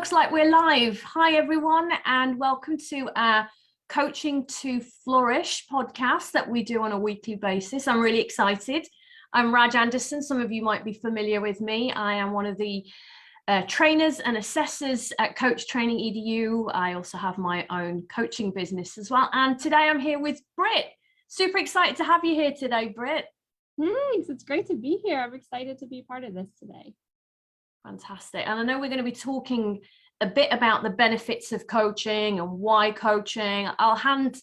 Looks like we're live. Hi, everyone, and welcome to our Coaching to Flourish podcast that we do on a weekly basis. I'm really excited. I'm Raj Anderson. Some of you might be familiar with me. I am one of the trainers and assessors at Coach Training EDU. I also have my own coaching business as well. And today I'm here with Britt. Super excited to have you here today, Britt. Thanks. It's great to be here. I'm excited to be part of this today. Fantastic. And I know we're going to be talking a bit about the benefits of coaching and why coaching. I'll hand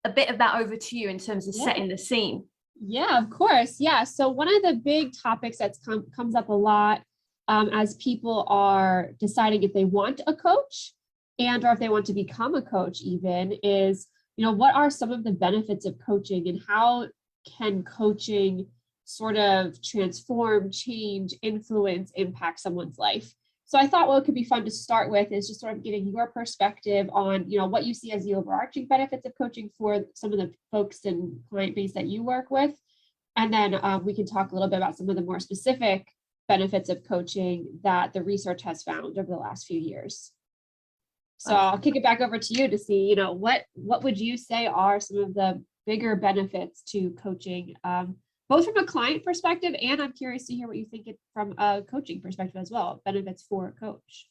a bit of that over to you in terms of setting the scene. Yeah, of course. Yeah. So one of the big topics that comes up a lot as people are deciding if they want a coach and or if they want to become a coach even is, what are some of the benefits of coaching and how can coaching sort of transform, change, influence, impact someone's life? So I thought what could be fun to start with is just sort of getting your perspective on, what you see as the overarching benefits of coaching for some of the folks and client base that you work with. And then we can talk a little bit about some of the more specific benefits of coaching that the research has found over the last few years. So I'll kick it back over to you to see, what would you say are some of the bigger benefits to coaching, both from a client perspective, and I'm curious to hear what you think from a coaching perspective as well, benefits for a coach.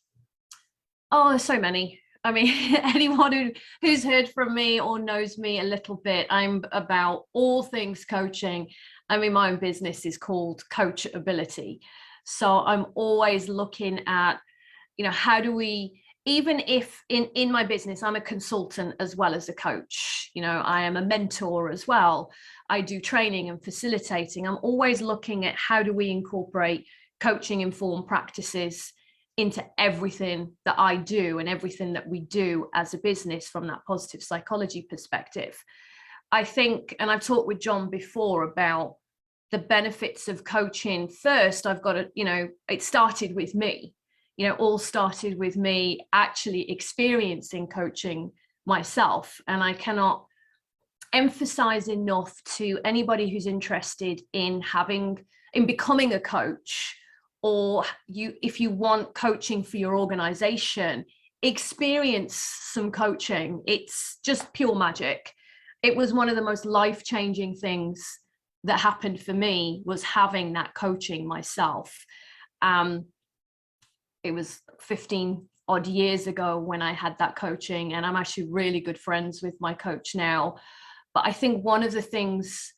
Oh, there's so many. I mean, anyone who's heard from me or knows me a little bit, I'm about all things coaching. I mean, my own business is called Coachability. So I'm always looking at, how do we, even if in my business, I'm a consultant as well as a coach, I am a mentor as well. I do training and facilitating. I'm always looking at how do we incorporate coaching informed practices into everything that I do and everything that we do as a business from that positive psychology perspective. I think, and I've talked with John before about the benefits of coaching. First, I've got to, it started with me. All started with me actually experiencing coaching myself. And I cannot emphasize enough to anybody who's interested in becoming a coach, or if you want coaching for your organization, experience some coaching. It's just pure magic. It was one of the most life-changing things that happened for me, was having that coaching myself. It was 15 odd years ago when I had that coaching, and I'm actually really good friends with my coach now. But I think one of the things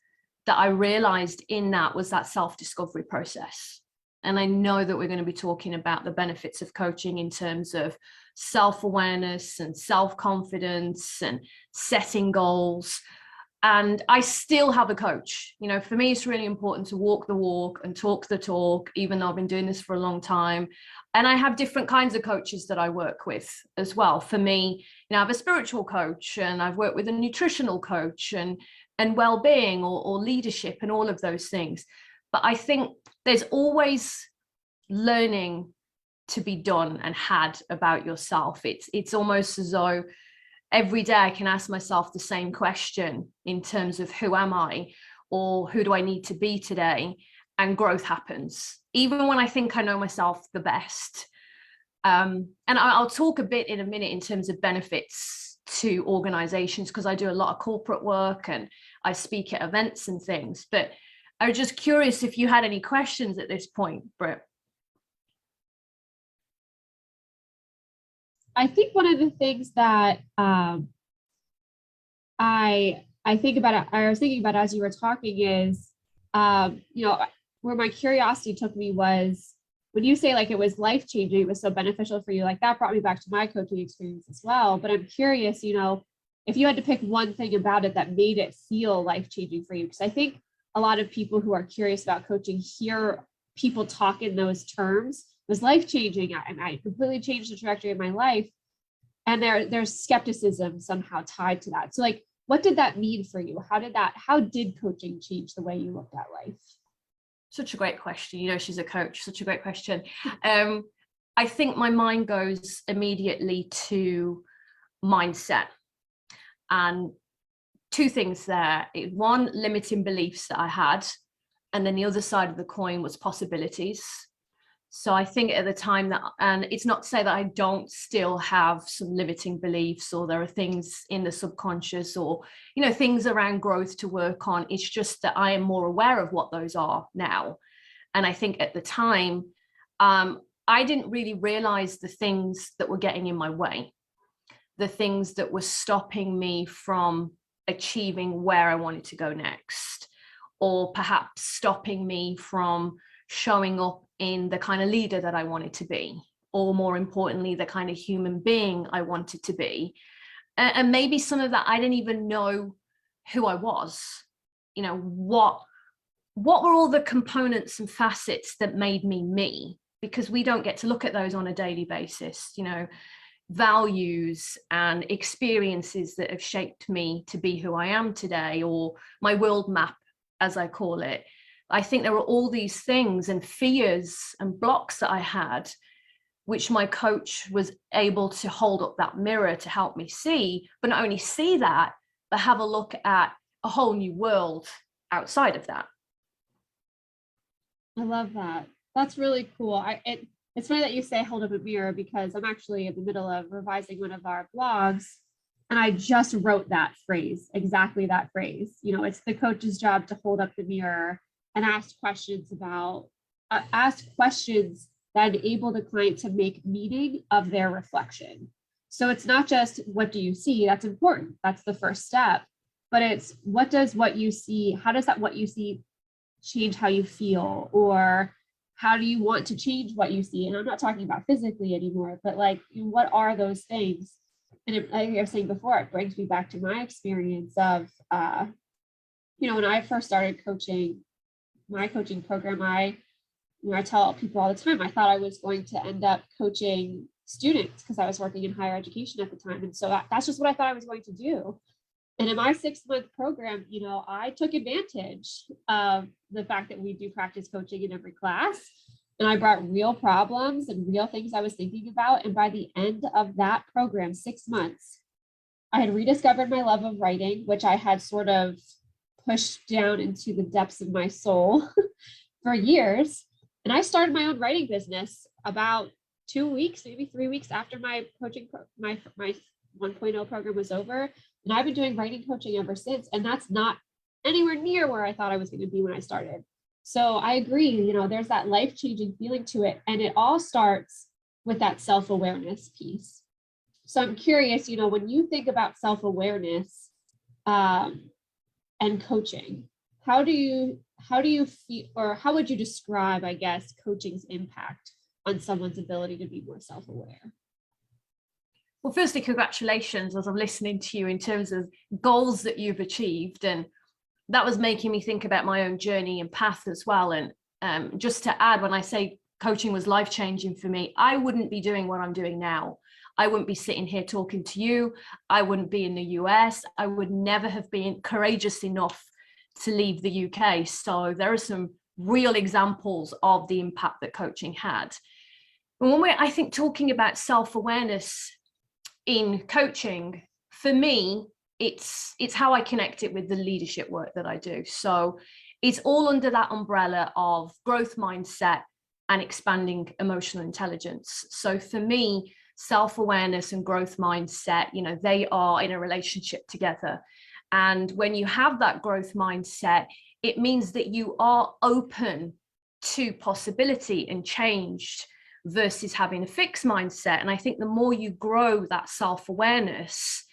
that I realized in that was that self-discovery process. And I know that we're going to be talking about the benefits of coaching in terms of self-awareness and self-confidence and setting goals. And I still have a coach. For me, it's really important to walk the walk and talk the talk, even though I've been doing this for a long time. And I have different kinds of coaches that I work with as well. For me, I have a spiritual coach, and I've worked with a nutritional coach and well-being or leadership and all of those things. But I think there's always learning to be done and had about yourself. It's almost as though every day I can ask myself the same question in terms of who am I, or who do I need to be today? And growth happens, even when I think I know myself the best. And I'll talk a bit in a minute in terms of benefits to organizations, because I do a lot of corporate work and I speak at events and things. But I was just curious if you had any questions at this point, Britt. I think one of the things that I think about, I was thinking about as you were talking is, where my curiosity took me was when you say like it was life-changing, it was so beneficial for you, like that brought me back to my coaching experience as well. But I'm curious, if you had to pick one thing about it that made it feel life-changing for you, because I think a lot of people who are curious about coaching hear people talk in those terms. It was life-changing. I completely changed the trajectory of my life. And there's skepticism somehow tied to that. So like, what did that mean for you? How did coaching change the way you looked at life? Such a great question. She's a coach. Such a great question. I think my mind goes immediately to mindset. And two things there. One, limiting beliefs that I had. And then the other side of the coin was possibilities. So I think at the time that, and it's not to say that I don't still have some limiting beliefs, or there are things in the subconscious, or, you know, things around growth to work on. It's just that I am more aware of what those are now. And I think at the time, I didn't really realize the things that were getting in my way, the things that were stopping me from achieving where I wanted to go next, or perhaps stopping me from showing up in the kind of leader that I wanted to be, or more importantly, the kind of human being I wanted to be. And maybe some of that I didn't even know who I was. You know, what were all the components and facets that made me me? Because we don't get to look at those on a daily basis, you know, values and experiences that have shaped me to be who I am today, or my world map, as I call it. I think there were all these things and fears and blocks that I had, which my coach was able to hold up that mirror to help me see, but not only see that, but have a look at a whole new world outside of that. I love that. That's really cool. It's funny that you say hold up a mirror, because I'm actually in the middle of revising one of our blogs, and I just wrote that phrase, exactly that phrase. You know, it's the coach's job to hold up the mirror and ask questions that enable the client to make meaning of their reflection. So it's not just what do you see, that's important, that's the first step, but it's what does what you see, how does that what you see change how you feel, or how do you want to change what you see? And I'm not talking about physically anymore, but like, what are those things? And like I was saying before, it brings me back to my experience of, you know, when I first started coaching, my coaching program, I tell people all the time, I thought I was going to end up coaching students because I was working in higher education at the time. And so that's just what I thought I was going to do. And in my 6-month program, you know, I took advantage of the fact that we do practice coaching in every class. And I brought real problems and real things I was thinking about. And by the end of that program, 6 months, I had rediscovered my love of writing, which I had sort of pushed down into the depths of my soul for years. And I started my own writing business about 2 weeks, maybe 3 weeks after my coaching, my 1.0 program was over. And I've been doing writing coaching ever since. And that's not anywhere near where I thought I was going to be when I started. So I agree, you know, there's that life-changing feeling to it. And it all starts with that self-awareness piece. So I'm curious, you know, when you think about self-awareness and coaching, how do you feel, or how would you describe, I guess, coaching's impact on someone's ability to be more self-aware? Well, firstly, congratulations, as I'm listening to you, in terms of goals that you've achieved. And that was making me think about my own journey and path as well. And just to add, when I say coaching was life-changing for me, I wouldn't be doing what I'm doing now. I wouldn't be sitting here talking to you. I wouldn't be in the US. I would never have been courageous enough to leave the UK. So there are some real examples of the impact that coaching had. And when we're, I think, talking about self-awareness in coaching, for me, it's how I connect it with the leadership work that I do. So it's all under that umbrella of growth mindset and expanding emotional intelligence. So for me, self-awareness and growth mindset, you know, they are in a relationship together. And when you have that growth mindset, it means that you are open to possibility and change versus having a fixed mindset. And I think the more you grow that self-awareness,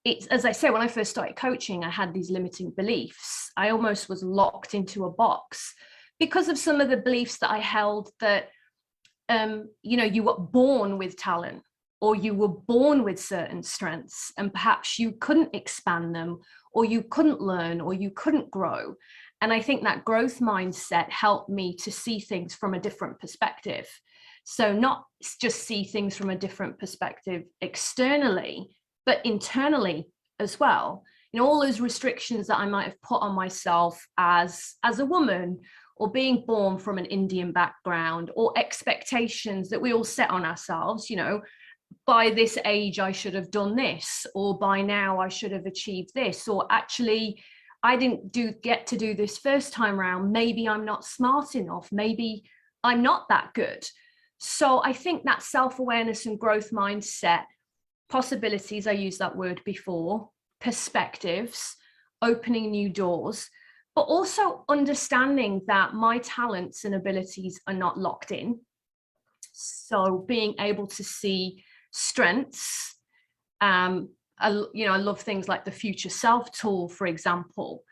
it's, as I say, when I first started coaching, I had these limiting beliefs. I almost was locked into a box because of some of the beliefs that I held that, you know, you were born with talent, or you were born with certain strengths, and perhaps you couldn't expand them, or you couldn't learn, or you couldn't grow. And I think that growth mindset helped me to see things from a different perspective. So not just see things from a different perspective externally, but internally as well. You know, all those restrictions that I might have put on myself as a woman, or being born from an Indian background, or expectations that we all set on ourselves, you know, by this age, I should have done this, or by now I should have achieved this, or actually, I didn't get to do this first time around. Maybe I'm not smart enough. Maybe I'm not that good. So I think that self-awareness and growth mindset, possibilities, I used that word before, perspectives, opening new doors, but also understanding that my talents and abilities are not locked in. So being able to see strengths, I love things like the future self tool, for example.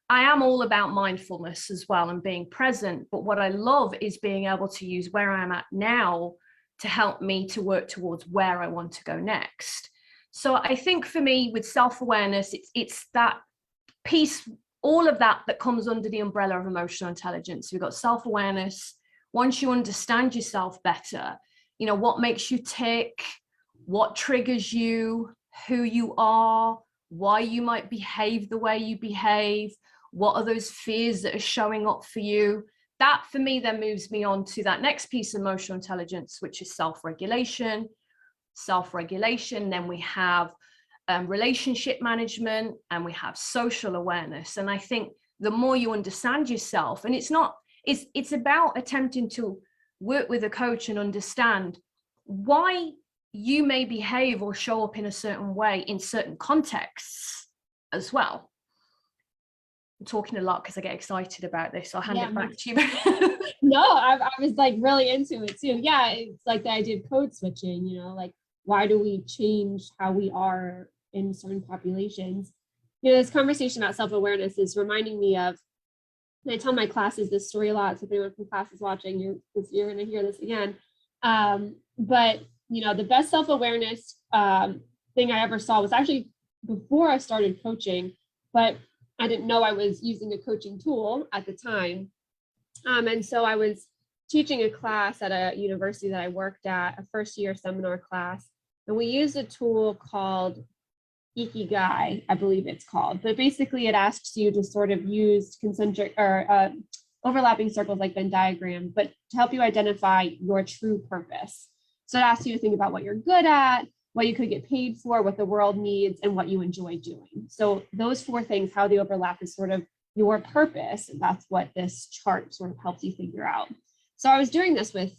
I am all about mindfulness as well and being present, but what I love is being able to use where I'm at now to help me to work towards where I want to go next. So I think for me with self-awareness, it's that piece, all of that comes under the umbrella of emotional intelligence. We've got self-awareness. Once you understand yourself better, what makes you tick, what triggers you, who you are, why you might behave the way you behave, what are those fears that are showing up for you. That for me then moves me on to that next piece of emotional intelligence, which is self-regulation. Then we have relationship management, and we have social awareness. And I think the more you understand yourself, and it's about attempting to work with a coach and understand why you may behave or show up in a certain way in certain contexts as well. I'm talking a lot because I get excited about this. I'll hand it back to you. No, I was like really into it too. Yeah, it's like the idea of code switching, like why do we change how we are in certain populations? This conversation about self-awareness is reminding me of, and I tell my classes this story a lot, so if anyone from class is watching, you're going to hear this again. But the best self-awareness thing I ever saw was actually before I started coaching, but I didn't know I was using a coaching tool at the time. And so I was teaching a class at a university that I worked at, a first year seminar class, and we used a tool called Ikigai, I believe it's called, but basically it asks you to sort of use concentric or overlapping circles like Venn diagram, but to help you identify your true purpose. So it asks you to think about what you're good at, what you could get paid for, what the world needs, and what you enjoy doing. So those 4 things, how they overlap is sort of your purpose. And that's what this chart sort of helps you figure out. So I was doing this with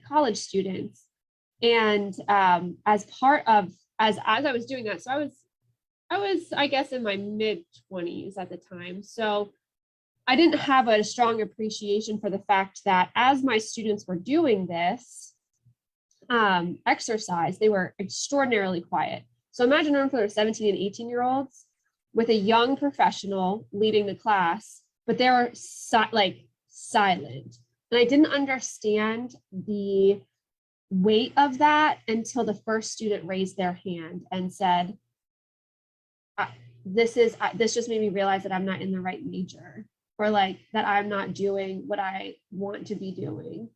college students, and as I was doing that, so I was, I guess, in my mid-20s at the time. So I didn't have a strong appreciation for the fact that as my students were doing this exercise, they were extraordinarily quiet. So imagine if there were 17 and 18-year-olds with a young professional leading the class, but they were silent. And I didn't understand the weight of that until the first student raised their hand and said, this just made me realize that I'm not in the right major, or like that I'm not doing what I want to be doing.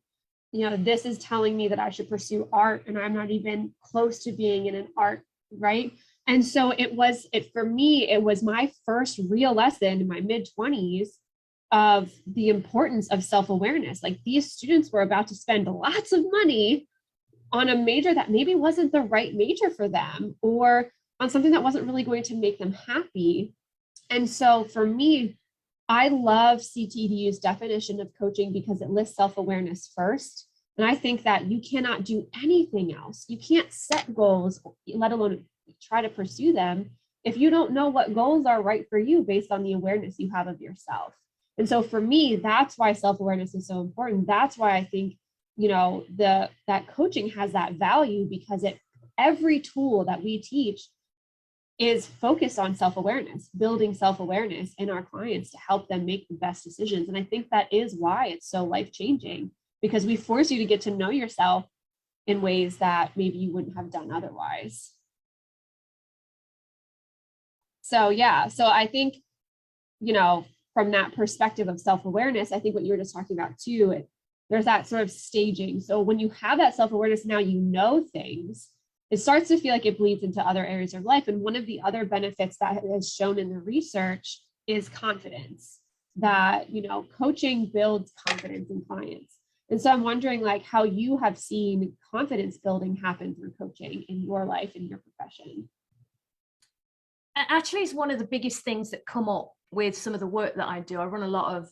This is telling me that I should pursue art, and I'm not even close to being in an art, right? And so for me, it was my first real lesson in my mid-20s of the importance of self-awareness. Like, these students were about to spend lots of money on a major that maybe wasn't the right major for them, or on something that wasn't really going to make them happy. And so for me, I love CTEDU's definition of coaching because it lists self-awareness first. And I think that you cannot do anything else. You can't set goals, let alone try to pursue them, if you don't know what goals are right for you based on the awareness you have of yourself. And so for me, that's why self-awareness is so important. That's why I think, that coaching has that value, because every tool that we teach is focused on self-awareness, building self-awareness in our clients to help them make the best decisions. And I think that is why it's so life-changing, because we force you to get to know yourself in ways that maybe you wouldn't have done otherwise. So yeah, so I think, from that perspective of self-awareness, I think what you were just talking about too, there's that sort of staging. So when you have that self-awareness, now you know things, it starts to feel like it bleeds into other areas of life. And one of the other benefits that is shown in the research is confidence, that, coaching builds confidence in clients. And so I'm wondering, like, how you have seen confidence building happen through coaching in your life, in your profession. Actually, it's one of the biggest things that come up with some of the work that I do. I run a lot of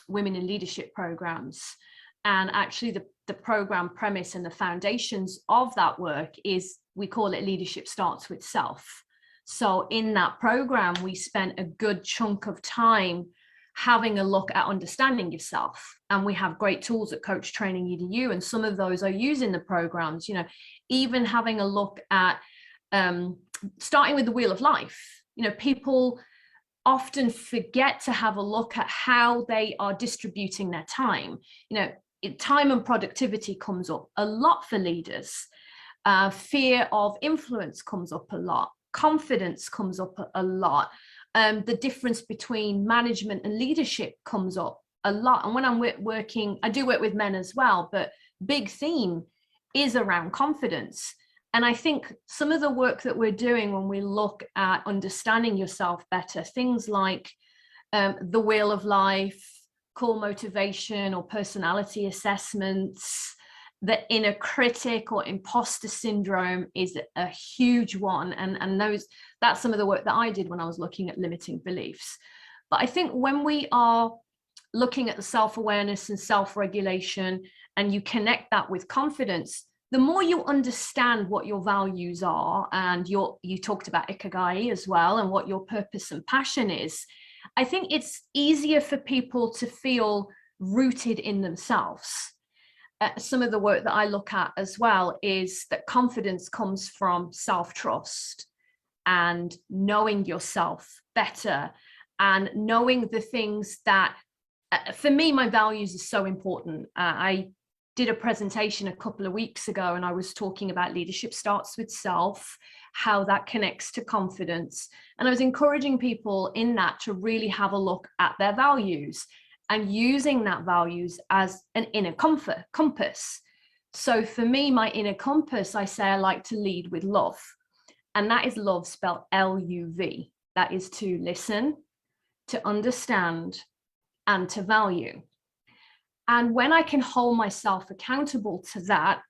women in leadership programs. And actually the program premise and the foundations of that work is, we call it Leadership Starts with Self. So in that program, we spent a good chunk of time having a look at understanding yourself. And we have great tools at Coach Training EDU, and some of those are used in the programs, you know, even having a look at starting with the wheel of life. You know, people often forget to have a look at how they are distributing their time. You know, time and productivity comes up a lot for leaders. Fear of influence comes up a lot. Confidence comes up a lot. The difference between management and leadership comes up a lot. And when I'm working, I do work with men as well, but big theme is around confidence. And I think some of the work that we're doing when we look at understanding yourself better, things like the wheel of life, core motivation or personality assessments, the inner critic or imposter syndrome is a huge one. And that's some of the work that I did when I was looking at limiting beliefs. But I think when we are looking at the self-awareness and self-regulation, and you connect that with confidence, the more you understand what your values are, and you talked about ikigai as well, and what your purpose and passion is, I think it's easier for people to feel rooted in themselves. Some of the work that I look at as well is that confidence comes from self-trust and knowing yourself better, and knowing the things that, for me, my values are so important. I did a presentation a couple of weeks ago, and I was talking about leadership starts with self, how that connects to confidence. And I was encouraging people in that to really have a look at their values and using that values as an inner compass. So for me, my inner compass, I say I like to lead with love. And that is love spelled L-U-V. That is to listen, to understand, and to value. And when I can hold myself accountable to that,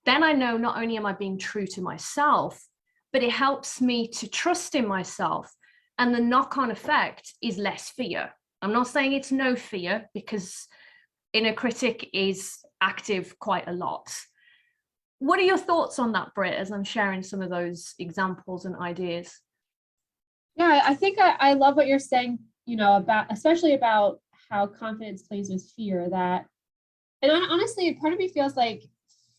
then I know not only am I being true to myself, but it helps me to trust in myself. And the knock-on effect is less fear. I'm not saying it's no fear, because inner critic is active quite a lot. What are your thoughts on that, Britt, as I'm sharing some of those examples and ideas? Yeah, I think I love what you're saying, you know, about, especially about how confidence plays with fear. That, and honestly, part of me feels like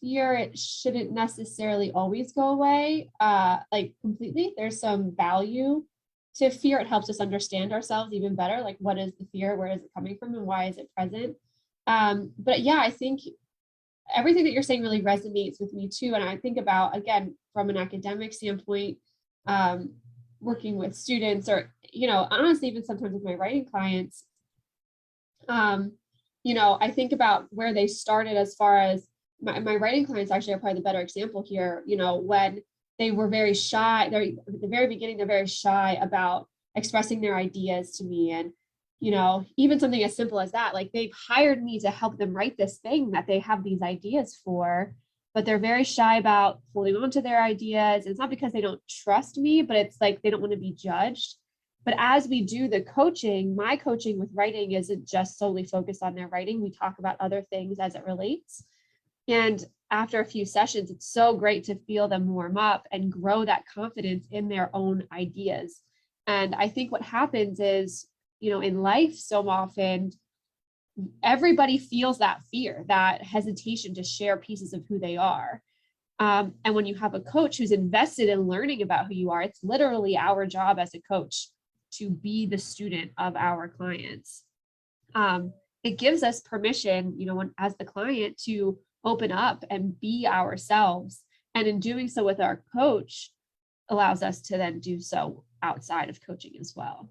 fear, it shouldn't necessarily always go away, like completely. There's some value to fear. It helps us understand ourselves even better. Like, what is the fear? Where is it coming from? And why is it present? But yeah, I think everything that you're saying really resonates with me too. And I think about, again, from an academic standpoint, working with students, or, you know, honestly, even sometimes with my writing clients, you know, I think about where they started. As far as my writing clients actually are probably the better example here. You know, when they were very shy, they're at the very beginning, they're very shy about expressing their ideas to me. And, you know, even something as simple as that, like, they've hired me to help them write this thing that they have these ideas for, but they're very shy about holding on to their ideas. It's not because they don't trust me, but it's like they don't want to be judged. But as we do the coaching, my coaching with writing isn't just solely focused on their writing. We talk about other things as it relates. And after a few sessions, it's so great to feel them warm up and grow that confidence in their own ideas. And I think what happens is, you know, in life, so often, everybody feels that fear, that hesitation to share pieces of who they are. And when you have a coach who's invested in learning about who you are, it's literally our job as a coach to be the student of our clients. It gives us permission, you know, as the client, to open up and be ourselves. And in doing so with our coach, allows us to then do so outside of coaching as well.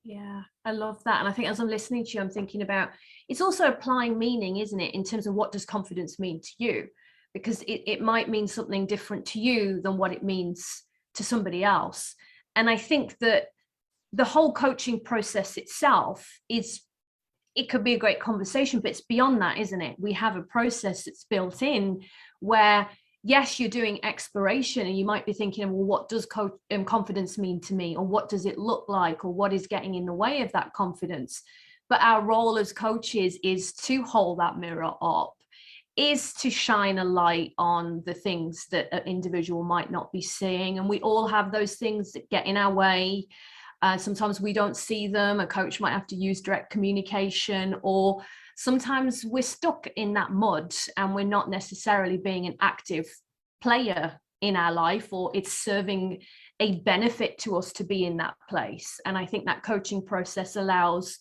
Yeah, I love that. And I think as I'm listening to you, I'm thinking about, it's also applying meaning, isn't it? In terms of, what does confidence mean to you? Because it might mean something different to you than what it means to somebody else. And I think that the whole coaching process itself it could be a great conversation, but it's beyond that, isn't it? We have a process that's built in where, yes, you're doing exploration, and you might be thinking, well, what does confidence mean to me? Or what does it look like? Or what is getting in the way of that confidence? But our role as coaches is to hold that mirror up, is to shine a light on the things that an individual might not be seeing. And we all have those things that get in our way. Sometimes we don't see them. A coach might have to use direct communication, or sometimes we're stuck in that mud and we're not necessarily being an active player in our life, or it's serving a benefit to us to be in that place. And I think that coaching process allows,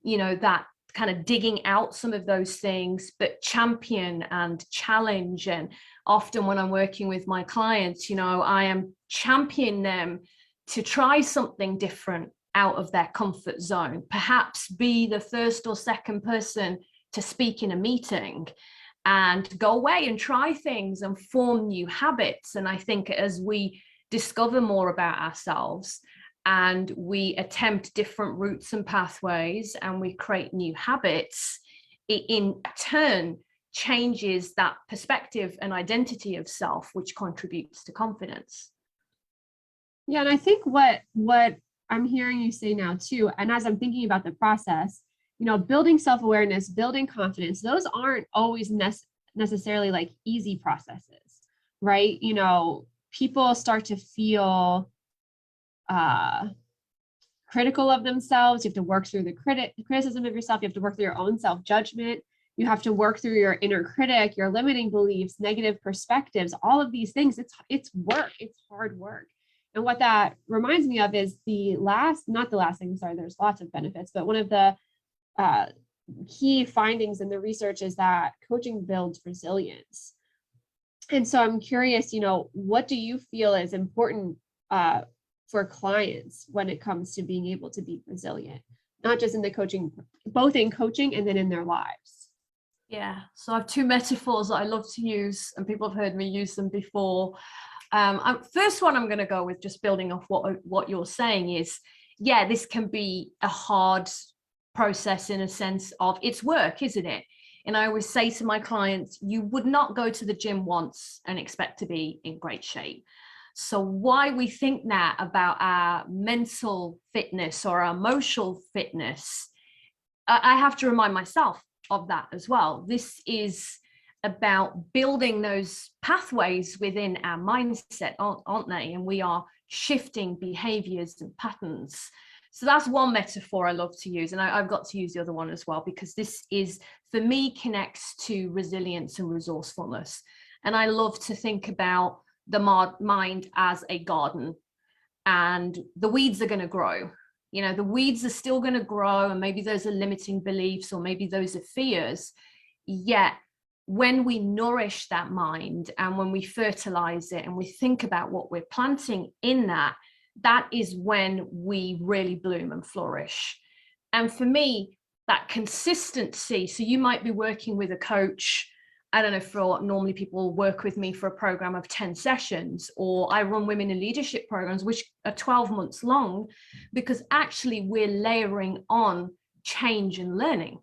that kind of digging out some of those things, but champion and challenge. And often when I'm working with my clients, I am championing them to try something different out of their comfort zone, perhaps be the first or second person to speak in a meeting, and go away and try things and form new habits. And I think as we discover more about ourselves and we attempt different routes and pathways and we create new habits, it in turn changes that perspective and identity of self, which contributes to confidence. Yeah, and I think what I'm hearing you say now too, and as I'm thinking about the process, building self-awareness, building confidence, those aren't always necessarily like easy processes, right? People start to feel critical of themselves. You have to work through the criticism of yourself. You have to work through your own self-judgment. You have to work through your inner critic, your limiting beliefs, negative perspectives, all of these things. It's work. It's hard work. And what that reminds me of is not the last thing, sorry, there's lots of benefits, but one of the key findings in the research is that coaching builds resilience. And so I'm curious, what do you feel is important for clients when it comes to being able to be resilient, not just in the coaching, both in coaching and then in their lives? Yeah, so I have two metaphors that I love to use, and people have heard me use them before. First one I'm going to go with, just building off what you're saying, is, yeah, this can be a hard process in a sense of it's work, isn't it? And I always say to my clients, you would not go to the gym once and expect to be in great shape. So why we think that about our mental fitness or our emotional fitness, I have to remind myself of that as well. This is about building those pathways within our mindset, aren't they? And we are shifting behaviors and patterns. So that's one metaphor I love to use. And I've got to use the other one as well, because this is, for me, connects to resilience and resourcefulness. And I love to think about the mind as a garden, and the weeds are going to grow. The weeds are still going to grow, and maybe those are limiting beliefs, or maybe those are fears. Yet when we nourish that mind and when we fertilize it and we think about what we're planting in that, that is when we really bloom and flourish. And for me, that consistency, so you might be working with a coach, I don't know, normally people work with me for a program of 10 sessions, or I run women in leadership programs, which are 12 months long, because actually we're layering on change and learning.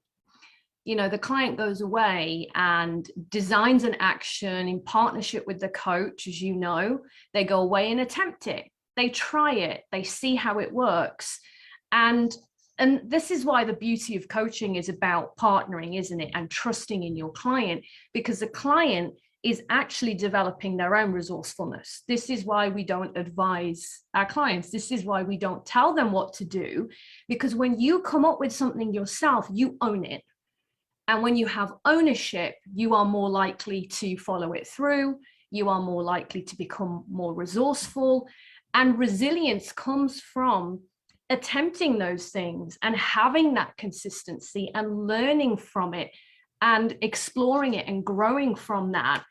The client goes away and designs an action in partnership with the coach, as you know. They go away and attempt it. They try it. They see how it works. And this is why the beauty of coaching is about partnering, isn't it? And trusting in your client, because the client is actually developing their own resourcefulness. This is why we don't advise our clients. This is why we don't tell them what to do, because when you come up with something yourself, you own it. And when you have ownership, you are more likely to follow it through. You are more likely to become more resourceful. And resilience comes from attempting those things and having that consistency and learning from it and exploring it and growing from that,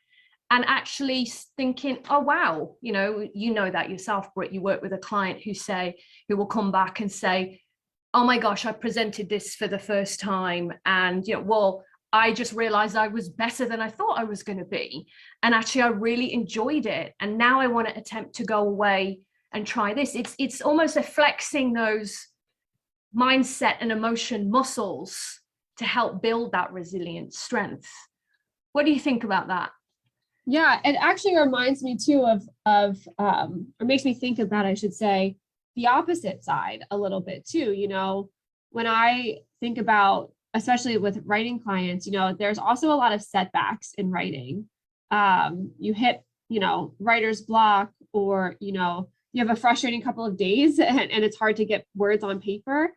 and actually thinking, oh, wow, you know that yourself, Britt. You work with a client who will come back and say, oh my gosh, I presented this for the first time, and I just realized I was better than I thought I was going to be, and actually I really enjoyed it, and now I want to attempt to go away and try this. It's almost a flexing those mindset and emotion muscles to help build that resilient strength. What do you think about that? Yeah, it actually reminds me too of or makes me think about, I should say, the opposite side a little bit too. when I think about, especially with writing clients, there's also a lot of setbacks in writing. You hit, writer's block, or, you have a frustrating couple of days and it's hard to get words on paper.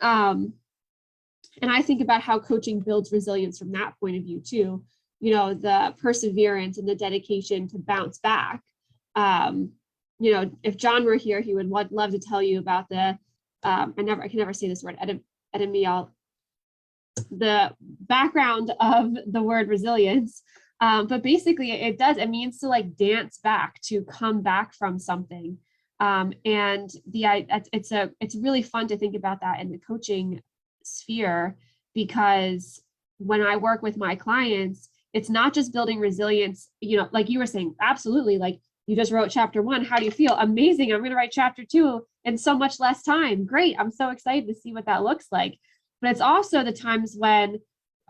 And I think about how coaching builds resilience from that point of view too. The perseverance and the dedication to bounce back. If John were here, he would love to tell you about the, I can never say this word, the background of the word resilience. But basically it means to like dance back, to come back from something. And it's really fun to think about that in the coaching sphere, because when I work with my clients, it's not just building resilience, like you were saying, absolutely. Like, you just wrote chapter 1. How do you feel? Amazing. I'm going to write chapter 2 in so much less time. Great. I'm so excited to see what that looks like. But it's also the times when,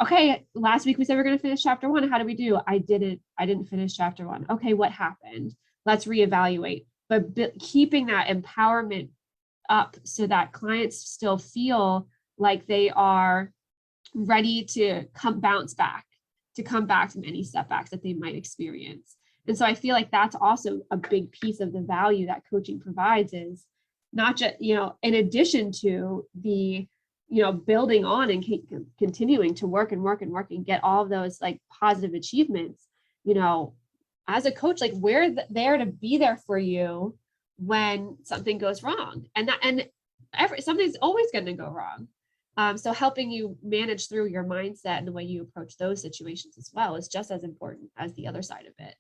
okay, last week we said we're going to finish chapter 1. How do we do? I didn't finish chapter 1. Okay, what happened? Let's reevaluate. But keeping that empowerment up so that clients still feel like they are ready to bounce back from any setbacks that they might experience. And so I feel like that's also a big piece of the value that coaching provides, is not just, in addition to the, building on and continuing to work and get all of those like positive achievements, as a coach, like we're there to be there for you when something goes wrong, and something's always going to go wrong. So helping you manage through your mindset and the way you approach those situations as well is just as important as the other side of it.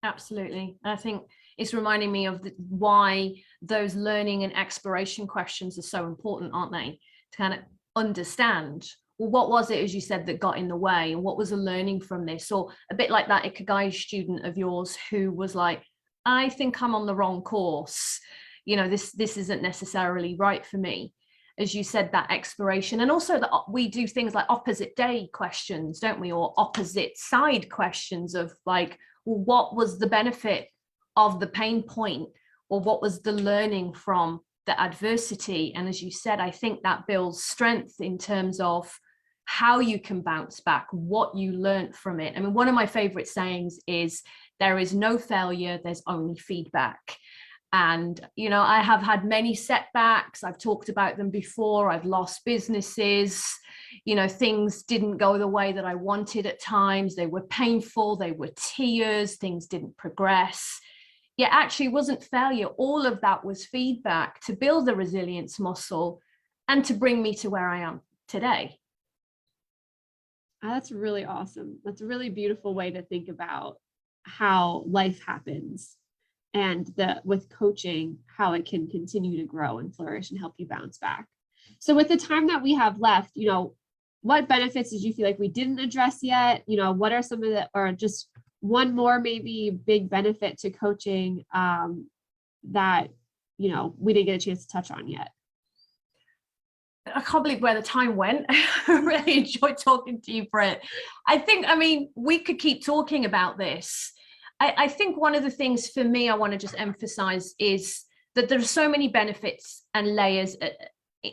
Absolutely. I think it's reminding me of why those learning and exploration questions are so important, aren't they? To kind of understand, well, what was it, as you said, that got in the way, and what was the learning from this? Or a bit like that Ikigai student of yours who was like, I think I'm on the wrong course. This isn't necessarily right for me. As you said, that exploration. And also that we do things like opposite day questions, don't we? Or opposite side questions of like, well, what was the benefit of the pain point, or what was the learning from the adversity? And as you said, I think that builds strength in terms of how you can bounce back, what you learned from it. I mean, one of my favorite sayings is, there is no failure, there's only feedback. And, I have had many setbacks. I've talked about them before. I've lost businesses. Things didn't go the way that I wanted at times. They were painful. They were tears. Things didn't progress. Yet actually it wasn't failure. All of that was feedback to build the resilience muscle and to bring me to where I am today. That's really awesome. That's a really beautiful way to think about how life happens, and with coaching, how it can continue to grow and flourish and help you bounce back. So with the time that we have left, what benefits did you feel like we didn't address yet? What are some of the, or just one more maybe big benefit to coaching that, we didn't get a chance to touch on yet? I can't believe where the time went. I really enjoyed talking to you, Britt. We could keep talking about this. I think one of the things for me I want to just emphasize is that there are so many benefits and layers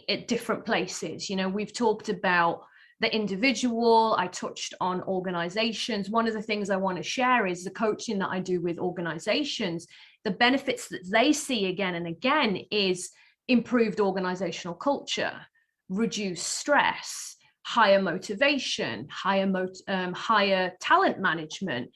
at different places. We've talked about the individual. I touched on organizations. One of the things I want to share is the coaching that I do with organizations. The benefits that they see again and again is improved organizational culture, reduced stress, higher motivation, higher talent management.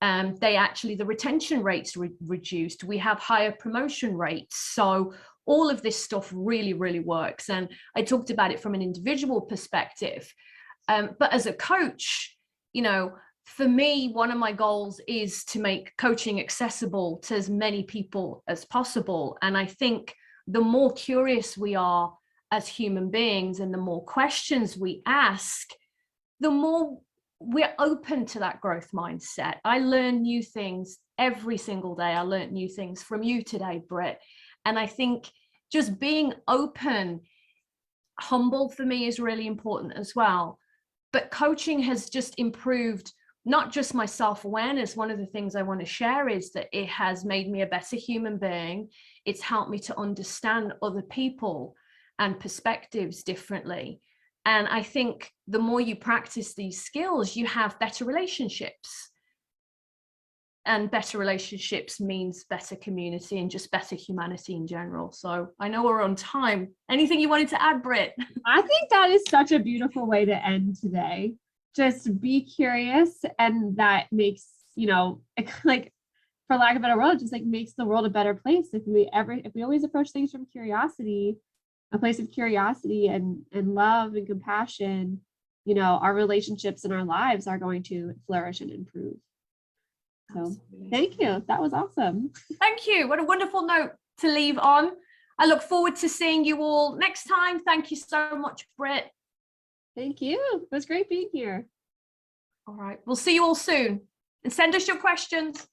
The retention rates reduced. We have higher promotion rates. So all of this stuff really, really works. And I talked about it from an individual perspective. But as a coach, for me, one of my goals is to make coaching accessible to as many people as possible. And I think the more curious we are as human beings and the more questions we ask, the more we're open to that growth mindset. I learn new things every single day. I learned new things from you today, Britt. And I think just being open, humble for me is really important as well. But coaching has just improved not just my self-awareness. One of the things I want to share is that it has made me a better human being. It's helped me to understand other people. and perspectives differently. And I think the more you practice these skills, you have better relationships. And better relationships means better community and just better humanity in general. So I know we're on time. Anything you wanted to add, Britt? I think that is such a beautiful way to end today. Just be curious, and that makes, you know, like, for lack of a better word, it just like makes the world a better place. If we always approach things from curiosity, a place of curiosity and love and compassion, you know, our relationships and our lives are going to flourish and improve. So Absolutely. thank you. That was awesome. Thank you. What a wonderful note to leave on. I look forward to seeing you all next time. Thank you so much, Britt. Thank you. It was great being here. All right. We'll see you all soon. And send us your questions.